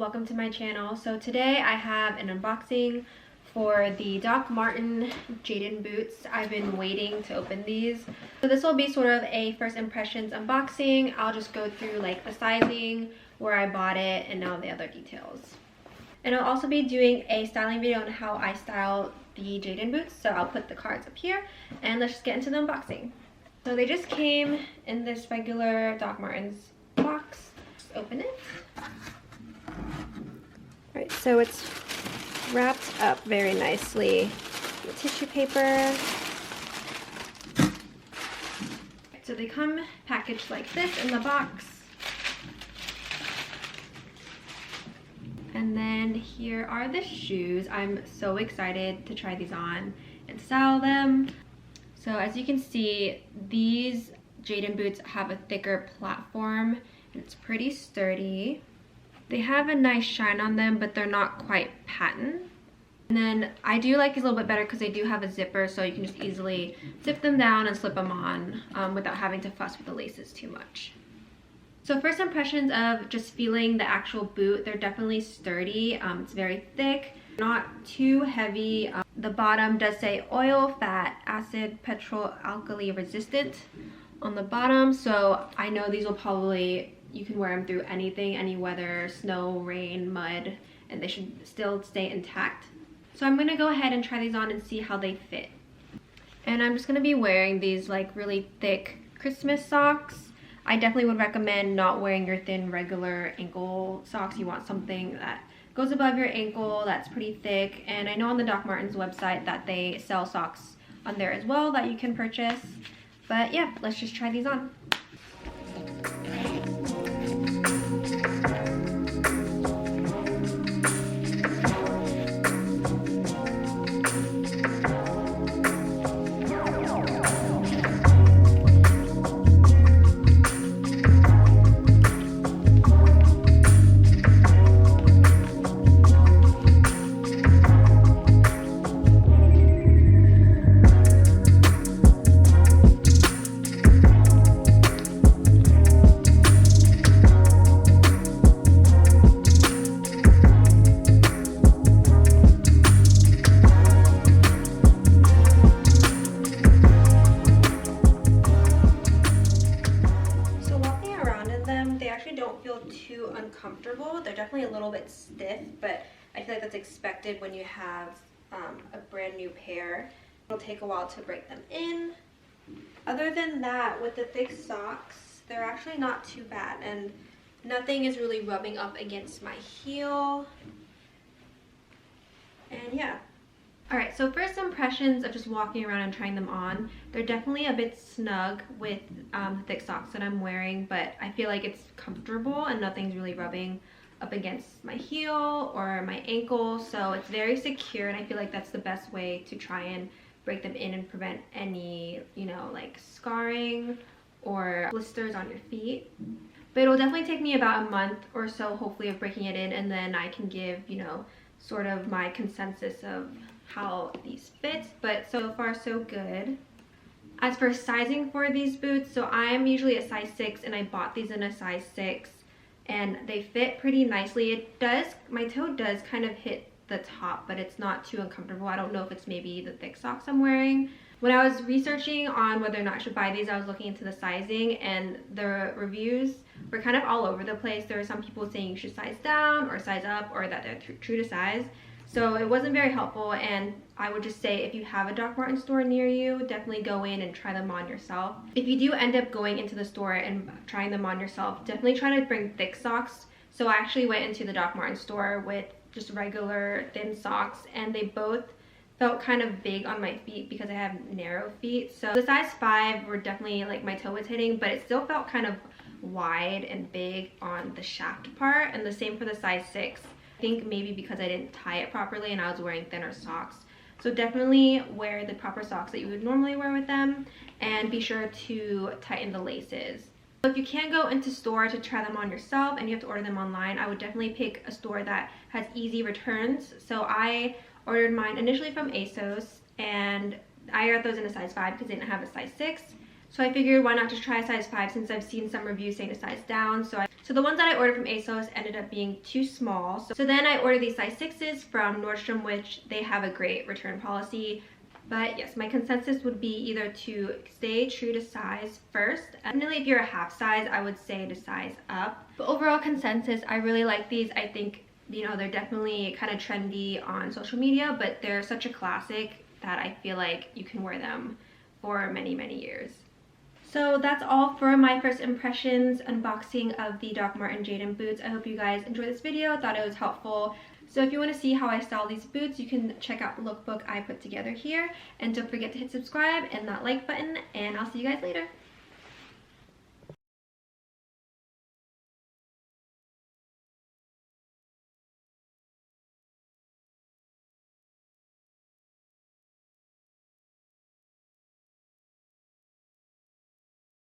welcome to my channel. So today I have an unboxing for the Doc Marten Jadon boots. I've been waiting to open these. So this will be sort of a first impressions unboxing. I'll just go through like the sizing, where I bought it, and all the other details. And I'll also be doing a styling video on how I style the Jadon boots. So I'll put the cards up here and let's just get into the unboxing. So they just came in this regular Doc Martens box. Just open it. Right, so it's wrapped up very nicely with tissue paper. So they come packaged like this in the box. And then here are the shoes. I'm so excited to try these on and style them. So as you can see, these Jadon boots have a thicker platform and it's pretty sturdy. They have a nice shine on them, but they're not quite patent. And then I do like these a little bit better because they do have a zipper, so you can just easily zip them down and slip them on without having to fuss with the laces too much. So first impressions of just feeling the actual boot, they're definitely sturdy. It's very thick, not too heavy. The bottom does say oil, fat, acid, petrol, alkali resistant on the bottom. So I know these will probably, you can wear them through anything, any weather, snow, rain, mud, and they should still stay intact. So I'm gonna go ahead and try these on and see how they fit. And I'm just gonna be wearing these like really thick Christmas socks. I definitely would recommend not wearing your thin regular ankle socks. You want something that goes above your ankle, that's pretty thick. And I know on the Doc Martens website that they sell socks on there as well that you can purchase. But yeah, let's just try these on. Too uncomfortable. They're definitely a little bit stiff, but I feel like that's expected when you have a brand new pair. It'll take a while to break them in. Other than that, with the thick socks, they're actually not too bad, and nothing is really rubbing up against my heel. And yeah. Alright, so first impressions of just walking around and trying them on. They're definitely a bit snug with the thick socks that I'm wearing, but I feel like it's comfortable and nothing's really rubbing up against my heel or my ankle. So it's very secure, and I feel like that's the best way to try and break them in and prevent any, you know, like scarring or blisters on your feet. But it'll definitely take me about a month or so, hopefully, of breaking it in, and then I can give, you know, sort of my consensus of how these fit. But so far so good. As for sizing for these boots, so I'm usually a size 6 and I bought these in a size 6 and they fit pretty nicely. It does, my toe does kind of hit the top, but it's not too uncomfortable. I don't know if it's maybe the thick socks I'm wearing. When I was researching on whether or not I should buy these, I was looking into the sizing, and the reviews were kind of all over the place. There were some people saying you should size down or size up, or that they're true to size. So it wasn't very helpful, and I would just say if you have a Doc Marten store near you, definitely go in and try them on yourself. If you do end up going into the store and trying them on yourself, definitely try to bring thick socks. So I actually went into the Doc Marten store with just regular thin socks, and they both felt kind of big on my feet because I have narrow feet. So the size 5 were definitely like my toe was hitting, but it still felt kind of wide and big on the shaft part, and the same for the size 6. I think maybe because I didn't tie it properly and I was wearing thinner socks. So definitely wear the proper socks that you would normally wear with them, and be sure to tighten the laces. So if you can't go into store to try them on yourself and you have to order them online, I would definitely pick a store that has easy returns. So I ordered mine initially from ASOS, and I got those in a size 5 because they didn't have a size 6. So I figured why not just try a size 5 since I've seen some reviews saying a size down. So I So the ones that I ordered from ASOS ended up being too small. So then I ordered these size 6s from Nordstrom, which they have a great return policy. But yes, my consensus would be either to stay true to size first. Definitely if you're a half size, I would say to size up. But overall consensus, I really like these. I think, you know, they're definitely kind of trendy on social media, but they're such a classic that I feel like you can wear them for many, many years. So that's all for my first impressions unboxing of the Doc Martens Jadon boots. I hope you guys enjoyed this video, thought it was helpful. So if you want to see how I style these boots, you can check out the lookbook I put together here. And don't forget to hit subscribe and that like button, and I'll see you guys later.